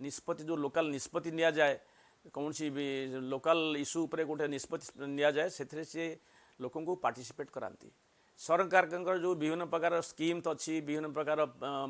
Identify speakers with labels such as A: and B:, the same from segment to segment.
A: निष्पत्ति जो लोकल निष्पत्ति निया जाए कौन सी भी लोकल इश्यू उपर गोटे निष्पत्ति निया जाए से लोक को पार्टिसिपेट कराती सरकार जो विभिन्न प्रकार स्कीम अच्छी विभिन्न प्रकार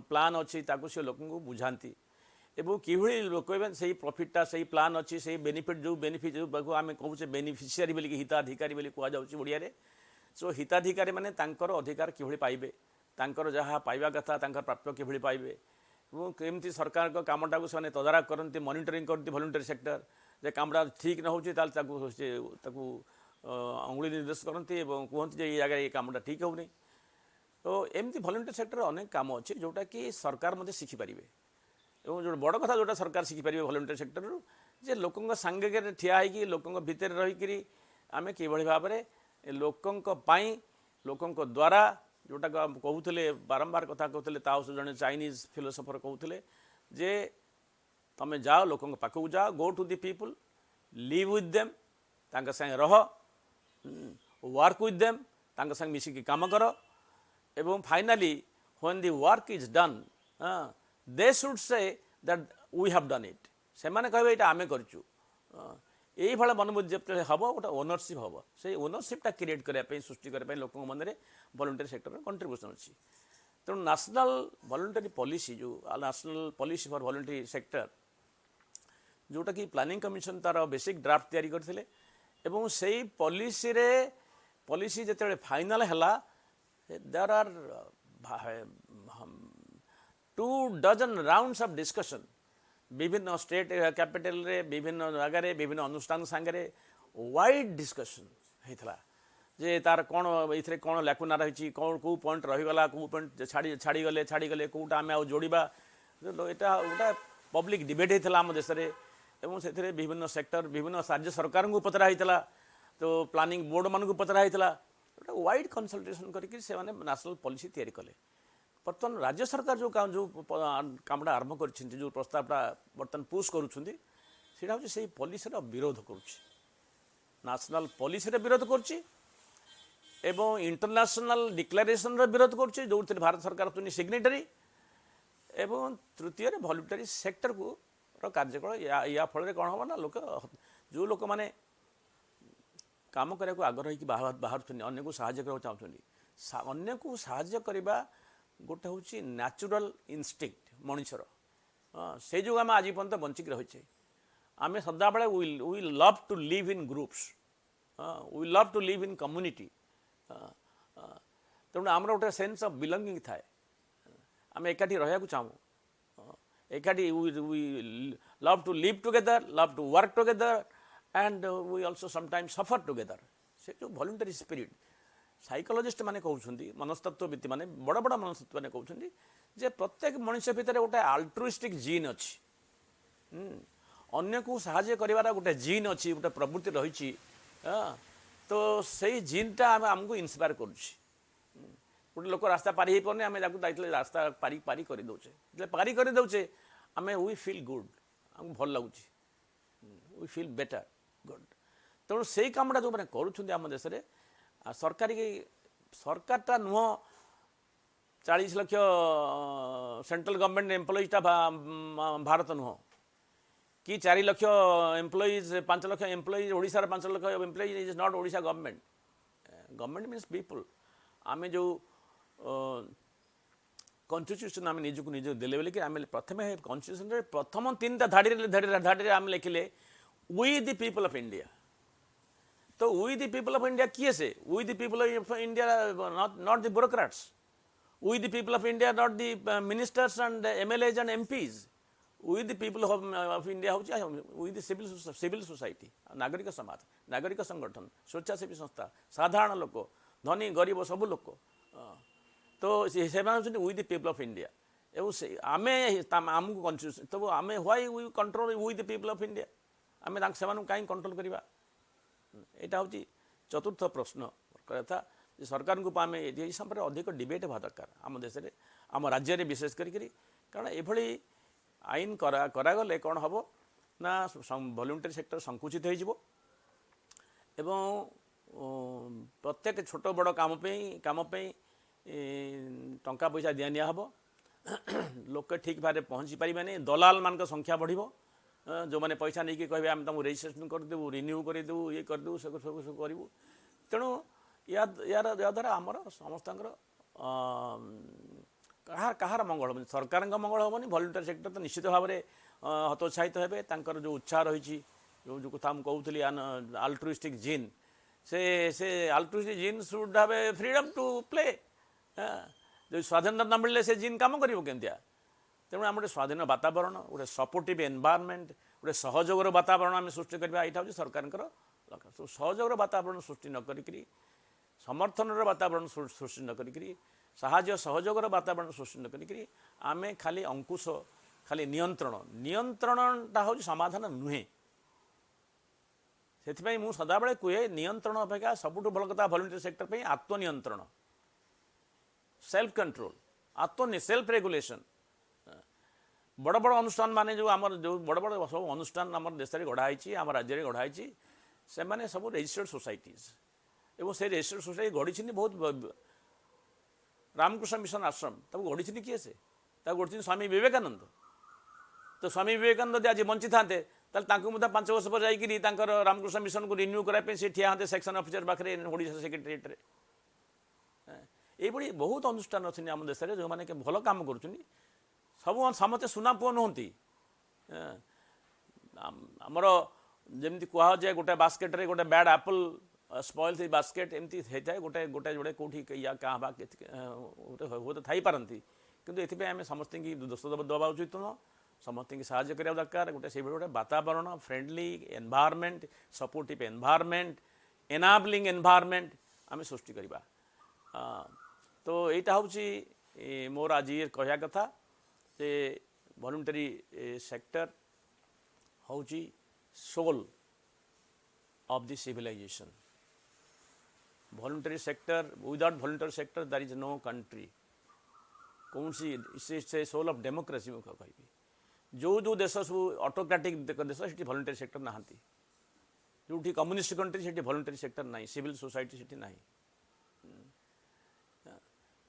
A: प्लान अच्छी से लोक को बुझाती एवं किभली लोक से प्रॉफिटा से प्लान अच्छी से बेनिफिट जो आम कहूचे बेनिफिशियरी बोल हिताधिकारी बोली कहुच्छे ओडिया सो हिताधिकारी माने तांकर अधिकार किभली पाइबे तांकर जहाँ पाइबा कथा तांकर प्राप्य किभली पाइबे और केमती सरकार को कामटा को से तदारख करती मॉनिटरिंग करती वॉलंटरी सेक्टर जे कामटा ठीक न हो अंगुली निर्देश करती कहते ये जगह ये कामटा ठीक होनी तो एमती वॉलंटरी सेक्टर अनेक काम अच्छे जोटा कि सरकार मध्य शिखिपारे और जो बड़ कथा जोटा सरकार शिखिपारे वॉलंटरी सेक्टर जे लोकों सांगे ठिया होगी लोकों भितर रहीकि आम कि भाव में लोकों द्वारा जोटा कहते बारंबार कथा कहते जड़े चाइनीज फिलोसफर कहते जे तमें जाओ लोकों पाखक जाओ go to the people live with them तांका संगे रह वर्क विथ देम तांका संगे मिसिकी काम कर एवं finally when the work is done they should say that we have done it से माने कहबे एटा आमे करचु यही भाला मनोबुद्धि जब हम गोटे ओनरशिप हम से ओनरशिपटा क्रिएट करने सृष्टि करने लोक मन में वॉलंटरी सेक्टर कंट्रीब्यूशन अच्छी तेणु नेशनल वॉलंटरी पॉलिसी जो national policy for voluntary sector जोटा कि प्लानिंग कमिशन तार बेसिक ड्राफ्ट तैयारी करथिले एवं से पॉलिसी जिते फाइनल है there are 2 dozen rounds of discussion विभिन्न स्टेट कैपिटल रे विभिन्न जगार विभिन्न अनुष्ठान सांगे वाइड डिस्कशन होता जे तार कौन ये कौन लैकुना रही कौन कौ पॉइंट रहीगला कौ पॉइंट छाड़ीगले कौटा आम जोड़ा यहाँ गोटे पब्लिक डिबेट होता आम देश में एवं से विभिन्न सेक्टर विभिन्न राज्य सरकार को पचरा होता तो प्लानिंग बोर्ड मान को पचरा होता गोटे वाइड कनसल्टेशन करके नेशनल पॉलिसी तैयारी कले बर्तमान राज्य सरकार जो कामटा आरंभ कर जो प्रस्तावटा बर्तमान पुश करुँच से पॉलिसी विरोध करेशनल पॉलिसी विरोध कर इंटरनेशनल डिक्लेरेशन विरोध कर जो भारत सरकार सिग्नेटरी एवं तृतीय वॉलंटरी सेक्टर को कार्यकल या फल कौन हम ना लोक जो लोक मैंने काम करने को आग्रह बाहर अन्य को साहाय्य करने चाहते अन्य को साहाय्य करने गोटे हूँ न्याचुराल इनस्टिंक्ट मनुष्यर से जो आम आज पर्यटन बंचिक रही आम सदा बेले we love to live in groups we love to live in community तेणु आमर गोटे सेन्स ऑफ बिलोंगिंग थाए आम एकाठी रहा चाहूँ एकाठी we love to live together love to work together and we also sometimes suffer together से जो वॉलंटरी स्पिरिट साइकोलॉजिस्ट माने कहउछंती मनस्तत्वविद माने बड़ बड़ मनस्तत्व माने कहउछंती जे प्रत्येक मनुष्य भितर गोटे अल्ट्रुइस्टिक जीन अछि अन्य को सहाय्य करिवार गोटे जीन अछि गोटे प्रवृत्ति रही तो सही जीनटा आमको इन्स्पायर करुछि गोटे लोक रास्ता पारी हो पाने आम जाते रास्ता पारी पारी कर दौचे पारी कर दौचे आम वी फिल गुड आमको भल लगुच वी फिल बेटर गुड तेणु से कामटा जो मैंने करुँच देश में सरकारी सरकारटा नुह 40 लाख सेंट्रल गवर्नमेंट एम्प्लॉइजटा भारत नुह कि 4 लाख एम्प्लॉइज 5 लाख एम्प्लॉइज ओडिशार 5 lakh employees is not Odisha government government means people आम जो कन्स्टिट्यूशन आम निजक निज देले बोलिक आम प्रथम कन्स्टिट्यूशन प्रथम 3टा धाड़ी आम लिखिले we the people of India तो we the people of India किए से we the people of India not the bureaucrats we the people of India not the ministers and MLAs and MPs we the people of India हूँ we the civil society नागरिक समाज नागरिक संगठन स्वेच्छासेवी संस्था साधारण लोक धनी गरीब सब लोक तो से we the people of India एवं आम आमको कन्फ्यूजन तो आम why we control we the people of India आम से कहीं कंट्रोल करवा यहाँ हूँ चतुर्थ प्रश्न कथा सरकार को आम ये समय अधिक डिबेट हवा दरकार आम देश में आम राज्य में विशेष करी कारण ये आईन करागले कौन हम ना वॉलंटरी सेक्टर संकुचित हो प्रत्येक छोट बड़ काम टंका पैसा दिया निया हम लोक ठीक भाव पहुँची पारे दलाल मान संख्या बढ़ जो मैंने पैसा नहीं कि कहे आम तुमको रेजिस्ट्रेशन करदेबू रिन्यू करदेबू ये करदेबू सब करूँ तेणु यार द्वारा आमर समस्त कहार मंगल हम सरकार मंगल हेनी भलेंटियर सेक्टर तो निश्चित भाव में हतोत्साहित हेबे तांकर जो उत्साह रही जो कथा मुझे कहूली आल्ट्रुइस्टिक जीन से altruistic gene should have a freedom to play जो स्वाधीनता न मिले से जीन कम कर तेणु आम गोटे स्वाधीन वातावरण गोटे सपोर्टिव एनवायरनमेंट गोटे सहयोगर वातावरण आम सृष्टि करवा यहाँ हूँ सरकार लक्ष्य सहयोगर वातावरण सृष्टि न करी समर्थन वातावरण सृष्टि न करी साहाय्य सहयोगर वातावरण सृष्टि न करी आम खाली अंकुश खाली नियंत्रणटा हूँ समाधान नुहे से मुझे सदाबले कहे नियंत्रण अपेक्षा सबुठ भल कथा भलेंटियर सेक्टर पे आत्मनियंत्रण सेल्फ कंट्रोल आत्म सेल्फ रेगुलेशन बड़ बड़ अनुष्ठान माने जो आमर जो बड़ बड़ सब अनुष्ठान आम देश में गढ़ाई आम राज्य में गढ़ाई से मैंने सब रेजिस्टर्ड सोसाइटीज एवं से रेजिस्टर्ड सोसाइटी गढ़ी बहुत रामकृष्ण मिशन आश्रम तब गढ़ी किए से गढ़ी स्वामी विवेकानंद तो स्वामी विवेकानंद आज बंची था 5 वर्ष पर जाकर रामकृष्ण मिशन को रिन्यू कराई से ठिया हाँ सेक्शन ऑफिसर पाखे ओडिशा सेक्रेटेरिएट रे ये बहुत अनुष्ठान अच्छे आम देश में जो मैंने भल कम कर सब समस्ते सुना पुआ नुहति आमर जमी कह जाए गोटे बास्केट रे गोटे बैड एप्पल स्पॉइल थी बास्केट एमती होता है गोटे गोटे जोड़े कौटी या क्या गोटे हुए तो थी पारती किंतु ये आम समस्त की दोष दबा उचित नुह समस्त की साहाय्य करा दरकार गोटे से गोटे वातावरण friendly environment supportive environment enabling environment आम सृष्टि करवा तो यहाँ हूँ मोर आज ये कहया कथा जे वॉलंटरी सेक्टर हूँ soul of the civilisation voluntary sector without voluntary sector there is no country कौन सी से सोल ऑफ डेमोक्रेसी मुझे कहि जो जो देश सब ऑटोक्रेटिक देश से वॉलंटरी सेक्टर नहांती जो कम्युनिस्ट कंट्री से वॉलंटरी सेक्टर ना सिविल सोसाइटी से ना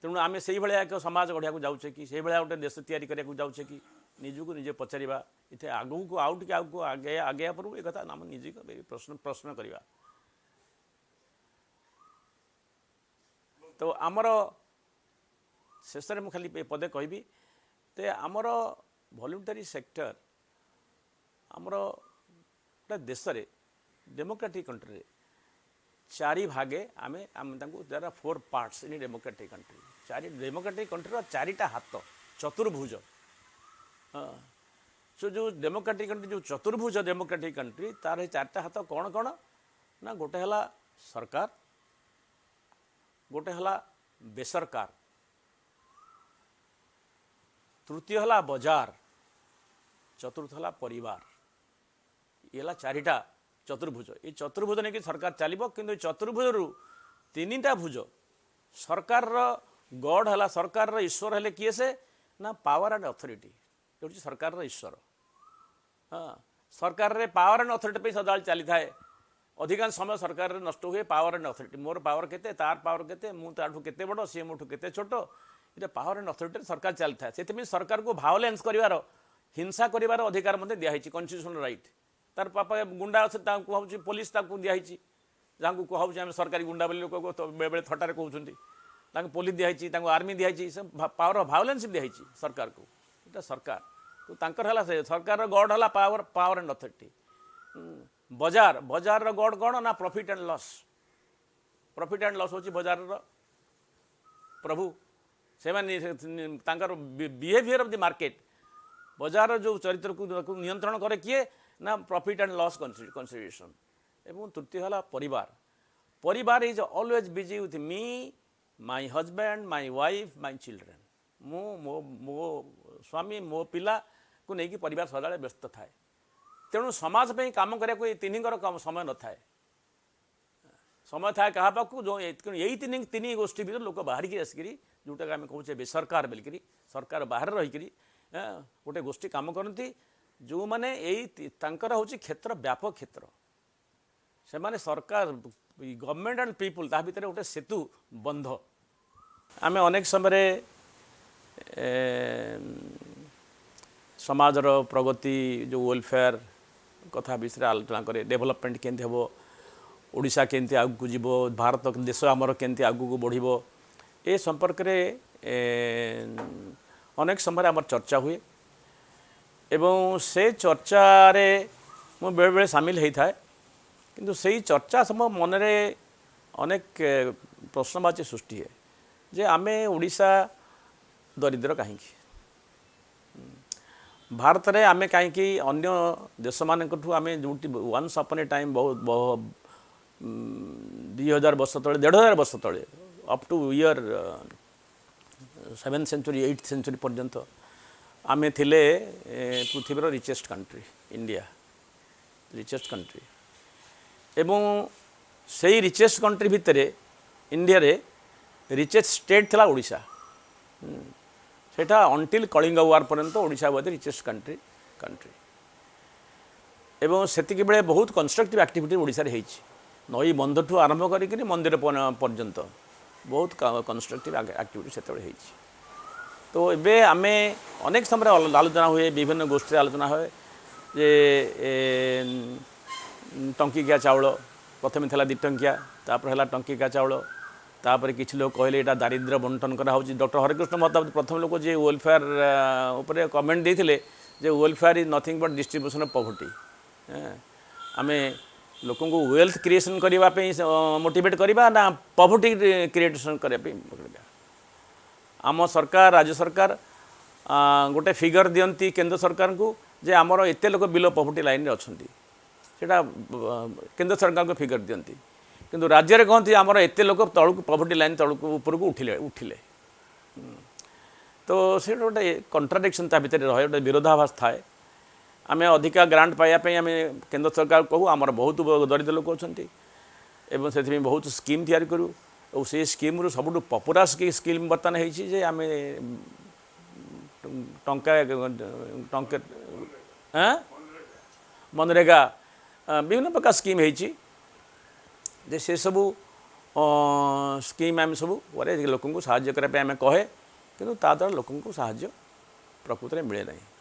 A: तेणु आम से भाया एक समाज गढ़िया जाऊे कि से भाया गोटे देश तैयारी करने जाऊे कि निजक निजे पचारा इतने आगू को आउ टे आगे आगे आगे पूर्व एक आम निजे प्रश्न प्रश्न करवा तो आमर शेष में खाली पदे कहबी तो आमर वॉलंटरी सेक्टर आमर गोटे देश डेमोक्रेटिक कंट्री चारि भागे आम आम देर 4 पार्ट्स इन डेमोक्रेटिक कंट्री चारि डेमोक्रेटिक कंट्री चारिटा हाथ चतुर्भुज हाँ सो जो डेमोक्रेटिक कंट्री जो चतुर्भुज डेमोक्रेटिक कंट्री तार चारिटा हाथ कौन कौन ना गोटे है सरकार गोटे है बेसरकार तृतीय है बजार चतुर्थ है परिवार ये चारिटा चतुर्भुज ये चतुर्भुज नहीं कि सरकार चलो कि चतुर्भुज रु 3टा भुज सरकार गॉड है सरकार ईश्वर है किए से ना पावर एंड अथॉरिटी जो सरकार ईश्वर हाँ सरकार रे पावर एंड अथॉरिटी पे सदा चली थाए अधिकांश समय सरकार नष्ट हुए power and authority more power केते तार पावर केते मु ताठू केते बड़ सी मोठू केते छोट ये पावर एंड अथॉरिटी सरकार चली थाए से सरकार को भायोलेंस करिवार हिंसा करिवार अधिकार मते दिया हिची कॉन्स्टिट्यूशनल राइट तार पापा गुंडा अच्छे कहूँ पुलिस दिखाई जहाँ कहूँ आम सरकारी गुंडा बोली लोक तो बेले थटार कहते पुलिस दिखाई आर्मी दिखाई से पावर ऑफ वायलेंस दिखाई सरकार को ये सरकार तो तांकर है सरकार गॉड है पावर पावर एंड अथॉरिटी बजार बजार गॉड कौन ना प्रॉफिट एंड लॉस हूँ बजार प्रभु से बिहेवियर ऑफ द मार्केट बजार जो चरित्र को नियंत्रण करे किए ना प्रॉफिट एंड लॉस कंसिडरेशन एवं तृतीय है परिवार परिवार is always busy with me my husband my wife my children मो मो स्वामी मो पिला को लेकिन परिवार सदा व्यस्त थाए तेणु समाज पे काम करने तीन समय न थाए समय थाए क्या पाक जो यही तीन गोष्ठी भर लोक बाहर की आसिक जोटा आम कहे बेसरकार बोलिकी सरकार बाहर रहीकि गोटे गोष्ठी काम करती जो माने यही हूँ क्षेत्र व्यापक क्षेत्र से माने सरकार गवर्नमेंट एंड पीपुल ता भीतर गोटे सेतु बंध आम अनेक समय समाजर प्रगति जो वेलफेयर कथा विषय आलोचना करे डेवलपमेंट केमती हम ओडिशा केमती आगू जीव भारत देश आमर केमती आगू बढ़िबो ए संपर्क रे अनेक समय आमर चर्चा हुए एवं से चर्चा रे मु बेले बेले सामिल होता है किंतु सही चर्चा समय मन रे अनेक प्रश्नवाची सृष्टि है जे आमे ओडिशा दरिद्र कहीं भारत में आमे कहीं अन्य देश मानकठू आमे जो वन्स अपन ए टाइम बहुत 2000 वर्ष तले 1500 वर्ष तले up to year 7th century 8th century पर्यंत आमे थिले पृथ्वीर richest country India richest country एवं से रिचेस्ट कंट्री भितर इंडिया रे रिचेस्ट स्टेट थिला ओडिशा सेटा अंटिल कलिंग वार पर्यंत ओडिशा वाज रिचेस्ट कंट्री एवं सेतिक बेले बहुत कंस्ट्रक्टिव एक्टिविटी ओडिशा रे हेछि नई बंधठू आरंभ करिक मंदिर पर्यंत बहुत कंस्ट्रक्टिव एक्टिविटी सेतबे हेछि तो एबे आमे अनेक समय आलोचना हुए विभिन्न गोष्ठी आलोचना हुए जे टंकिकिया चाउल प्रथम था 2 टंकिया तापर है टंकिका चाउल तापर किसी लोग कहले यहाँ दारिद्र्य बंटन करा डॉक्टर हरिकृष्ण महताब प्रथम लोग जे वेलफेयर उपरे कमेंट देते जे welfare is nothing but distribution of poverty आमे लोक वेल्थ क्रिएशन करने मोटिवेट करवा ना पॉवर्टी क्रिएशन करने आम सरकार राज्य सरकार गोटे फिगर दियंती केंद्र सरकार को जे आमर एते लोक बिलो पॉवर्टी लाइन रे अछंती सेटा केंद्र सरकार को फिगर दियंती किंतु राज्य रे कहती आमर एते लोक तळक पॉवर्टी लाइन तळक ऊपर को उठिले तो से गोटे कंट्राडिक्शन ता भितर रहे गोटे विरोधाभास थाए आमे अधिका ग्रांट पाइबा पई आमे केंद्र सरकार कहू आमर बहुत दरिद्र लोक अछंती एवं से बहुत स्कीम तैयारी करूँ और से स्कीम रु सबुठ पॉपुलर स्कीम बर्तमान होती जे आमे टंका टंके मनरेगा विभिन्न प्रकार स्कीम होती जे से सबू स्कीम आम सब लोक साहाय्य करने कहे कि ता द्वारा लोक साहाय्य प्रकृत में मिले नहीं।